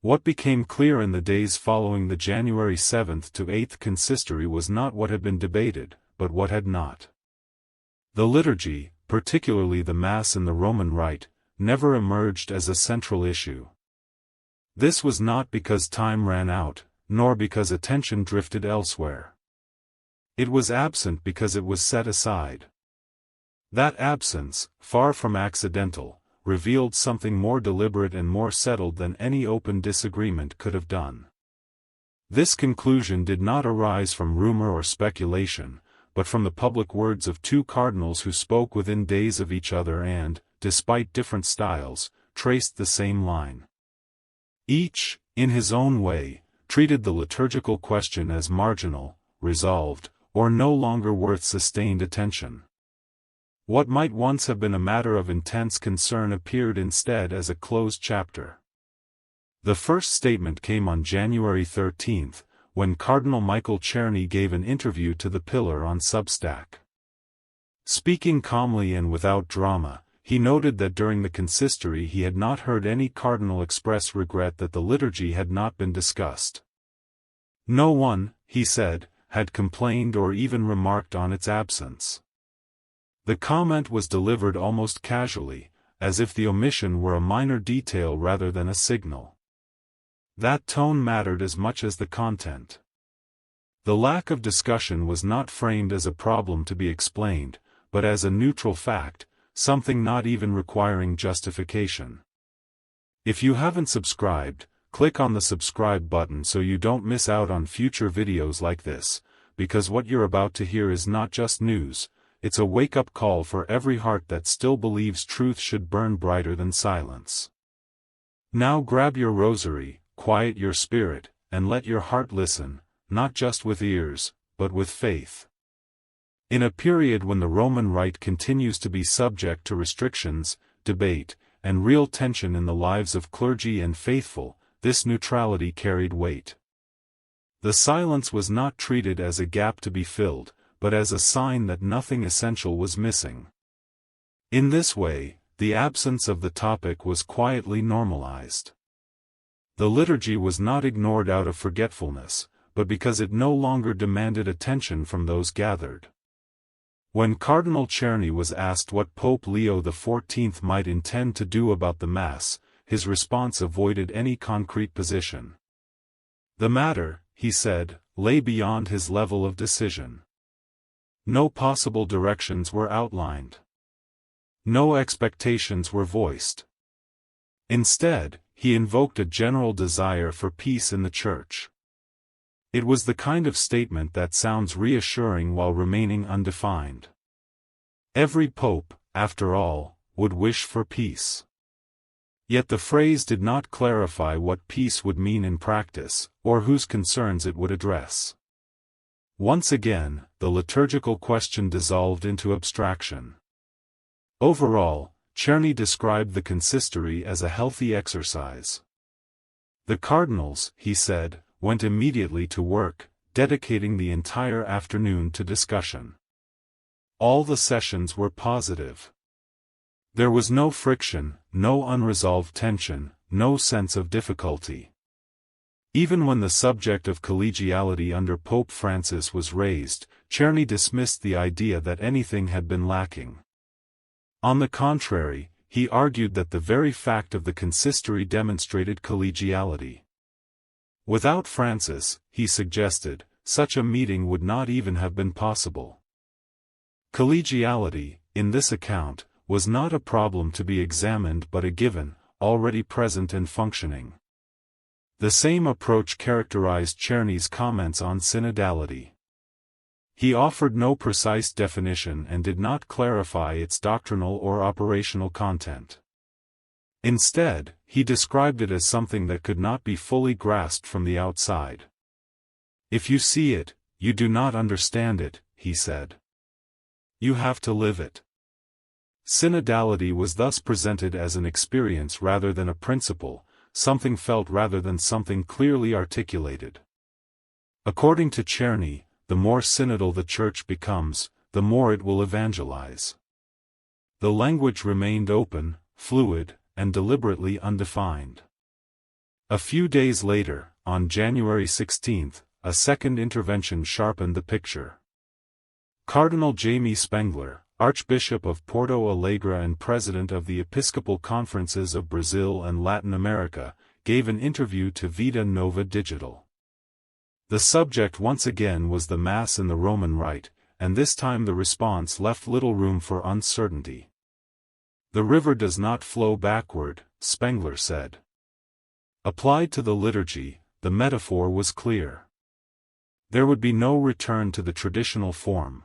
What became clear in the days following the January 7th to 8th consistory was not what had been debated, but what had not. The liturgy, particularly the Mass in the Roman Rite, never emerged as a central issue. This was not because time ran out, nor because attention drifted elsewhere. It was absent because it was set aside. That absence, far from accidental, revealed something more deliberate and more settled than any open disagreement could have done. This conclusion did not arise from rumor or speculation, but from the public words of two cardinals who spoke within days of each other and, despite different styles, traced the same line. Each, in his own way, treated the liturgical question as marginal, resolved, or no longer worth sustained attention. What might once have been a matter of intense concern appeared instead as a closed chapter. The first statement came on January 13, when Cardinal Cherney gave an interview to the Pillar on Substack. Speaking calmly and without drama, he noted that during the consistory he had not heard any cardinal express regret that the liturgy had not been discussed. No one, he said, had complained or even remarked on its absence. The comment was delivered almost casually, as if the omission were a minor detail rather than a signal. That tone mattered as much as the content. The lack of discussion was not framed as a problem to be explained, but as a neutral fact, something not even requiring justification. If you haven't subscribed, click on the subscribe button so you don't miss out on future videos like this, because what you're about to hear is not just news. It's a wake-up call for every heart that still believes truth should burn brighter than silence. Now grab your rosary, quiet your spirit, and let your heart listen, not just with ears, but with faith. In a period when the Roman Rite continues to be subject to restrictions, debate, and real tension in the lives of clergy and faithful, this neutrality carried weight. The silence was not treated as a gap to be filled, but as a sign that nothing essential was missing. In this way, the absence of the topic was quietly normalized. The liturgy was not ignored out of forgetfulness, but because it no longer demanded attention from those gathered. When Cardinal Cherney was asked what Pope Leo XIV might intend to do about the Mass, his response avoided any concrete position. The matter, he said, lay beyond his level of decision. No possible directions were outlined. No expectations were voiced. Instead, he invoked a general desire for peace in the Church. It was the kind of statement that sounds reassuring while remaining undefined. Every pope, after all, would wish for peace. Yet the phrase did not clarify what peace would mean in practice, or whose concerns it would address. Once again, the liturgical question dissolved into abstraction. Overall, Cherney described the consistory as a healthy exercise. The cardinals, he said, went immediately to work, dedicating the entire afternoon to discussion. All the sessions were positive. There was no friction, no unresolved tension, no sense of difficulty. Even when the subject of collegiality under Pope Francis was raised, Cherney dismissed the idea that anything had been lacking. On the contrary, he argued that the very fact of the consistory demonstrated collegiality. Without Francis, he suggested, such a meeting would not even have been possible. Collegiality, in this account, was not a problem to be examined but a given, already present and functioning. The same approach characterized Cherney's comments on synodality. He offered no precise definition and did not clarify its doctrinal or operational content. Instead, he described it as something that could not be fully grasped from the outside. If you see it, you do not understand it, he said. You have to live it. Synodality was thus presented as an experience rather than a principle, something felt rather than something clearly articulated. According to Cherney, the more synodal the Church becomes, the more it will evangelize. The language remained open, fluid, and deliberately undefined. A few days later, on January 16, a second intervention sharpened the picture. Cardinal Jaime Spangler, Archbishop of Porto Alegre and President of the Episcopal Conferences of Brazil and Latin America, gave an interview to Vida Nova Digital. The subject once again was the Mass in the Roman Rite, and this time the response left little room for uncertainty. "The river does not flow backward," Spangler said. Applied to the liturgy, the metaphor was clear. There would be no return to the traditional form.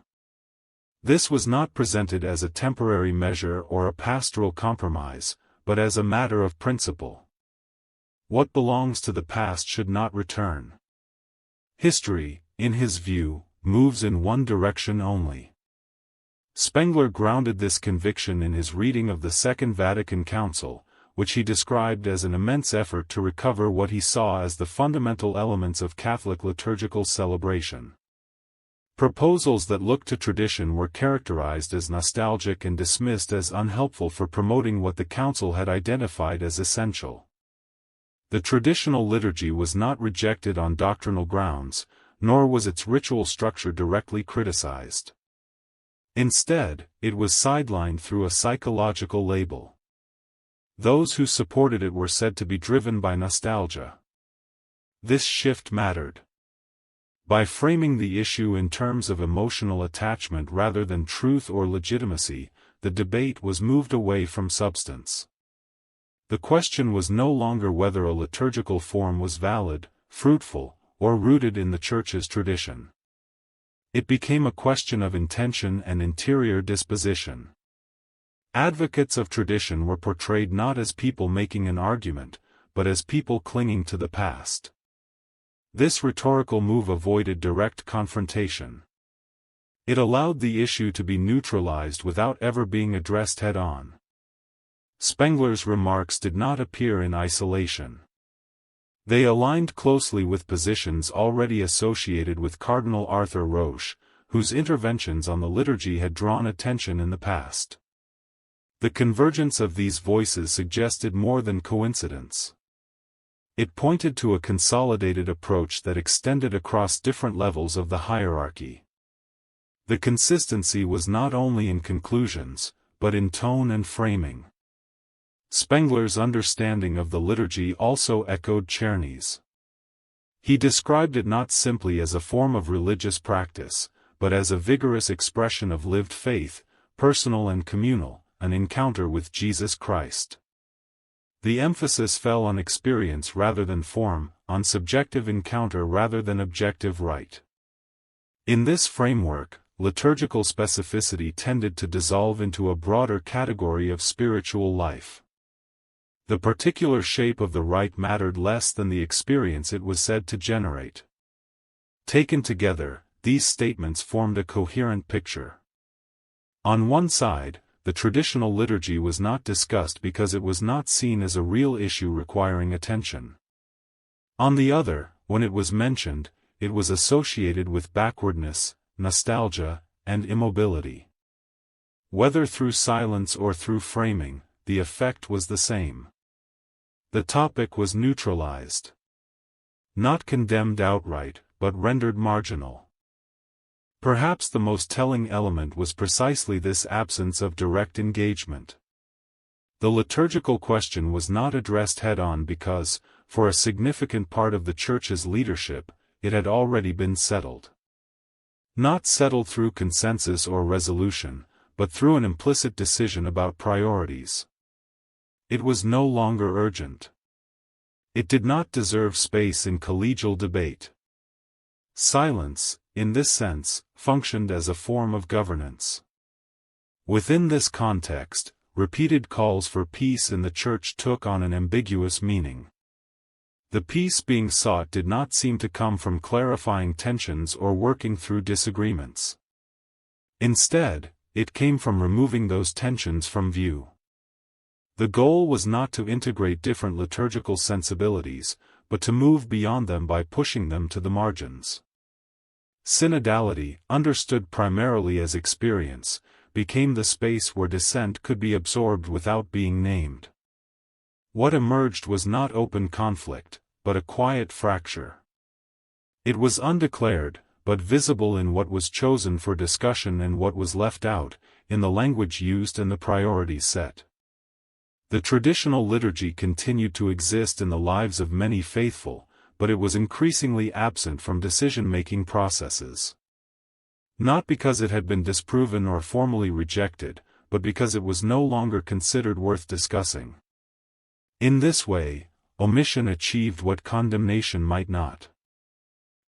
This was not presented as a temporary measure or a pastoral compromise, but as a matter of principle. What belongs to the past should not return. History, in his view, moves in one direction only. Spangler grounded this conviction in his reading of the Second Vatican Council, which he described as an immense effort to recover what he saw as the fundamental elements of Catholic liturgical celebration. Proposals that looked to tradition were characterized as nostalgic and dismissed as unhelpful for promoting what the Council had identified as essential. The traditional liturgy was not rejected on doctrinal grounds, nor was its ritual structure directly criticized. Instead, it was sidelined through a psychological label. Those who supported it were said to be driven by nostalgia. This shift mattered. By framing the issue in terms of emotional attachment rather than truth or legitimacy, the debate was moved away from substance. The question was no longer whether a liturgical form was valid, fruitful, or rooted in the Church's tradition. It became a question of intention and interior disposition. Advocates of tradition were portrayed not as people making an argument, but as people clinging to the past. This rhetorical move avoided direct confrontation. It allowed the issue to be neutralized without ever being addressed head-on. Spangler's remarks did not appear in isolation. They aligned closely with positions already associated with Cardinal Arthur Roche, whose interventions on the liturgy had drawn attention in the past. The convergence of these voices suggested more than coincidence. It pointed to a consolidated approach that extended across different levels of the hierarchy. The consistency was not only in conclusions, but in tone and framing. Spangler's understanding of the liturgy also echoed Cherney's. He described it not simply as a form of religious practice, but as a vigorous expression of lived faith, personal and communal, an encounter with Jesus Christ. The emphasis fell on experience rather than form, on subjective encounter rather than objective rite. In this framework, liturgical specificity tended to dissolve into a broader category of spiritual life. The particular shape of the rite mattered less than the experience it was said to generate. Taken together, these statements formed a coherent picture. On one side, the traditional liturgy was not discussed because it was not seen as a real issue requiring attention. On the other, when it was mentioned, it was associated with backwardness, nostalgia, and immobility. Whether through silence or through framing, the effect was the same. The topic was neutralized. Not condemned outright, but rendered marginal. Perhaps the most telling element was precisely this absence of direct engagement. The liturgical question was not addressed head-on because, for a significant part of the Church's leadership, it had already been settled. Not settled through consensus or resolution, but through an implicit decision about priorities. It was no longer urgent. It did not deserve space in collegial debate. Silence, in this sense, functioned as a form of governance. Within this context, repeated calls for peace in the Church took on an ambiguous meaning. The peace being sought did not seem to come from clarifying tensions or working through disagreements. Instead, it came from removing those tensions from view. The goal was not to integrate different liturgical sensibilities, but to move beyond them by pushing them to the margins. Synodality, understood primarily as experience, became the space where dissent could be absorbed without being named. What emerged was not open conflict, but a quiet fracture. It was undeclared, but visible in what was chosen for discussion and what was left out, in the language used and the priorities set. The traditional liturgy continued to exist in the lives of many faithful, but it was increasingly absent from decision-making processes. Not because it had been disproven or formally rejected, but because it was no longer considered worth discussing. In this way, omission achieved what condemnation might not.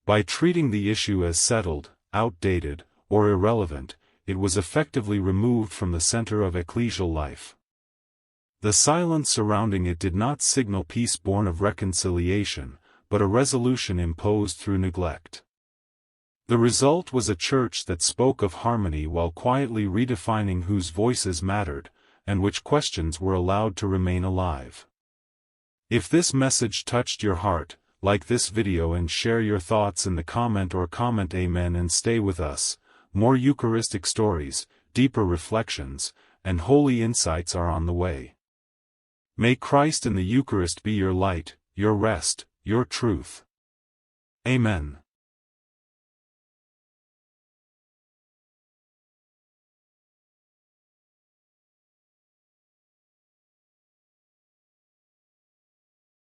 By treating the issue as settled, outdated, or irrelevant, it was effectively removed from the center of ecclesial life. The silence surrounding it did not signal peace born of reconciliation, but a resolution imposed through neglect. The result was a church that spoke of harmony while quietly redefining whose voices mattered, and which questions were allowed to remain alive. If this message touched your heart, like this video and share your thoughts in the comment Amen and stay with us. More Eucharistic stories, deeper reflections, and holy insights are on the way. May Christ in the Eucharist be your light, your rest, your truth. Amen.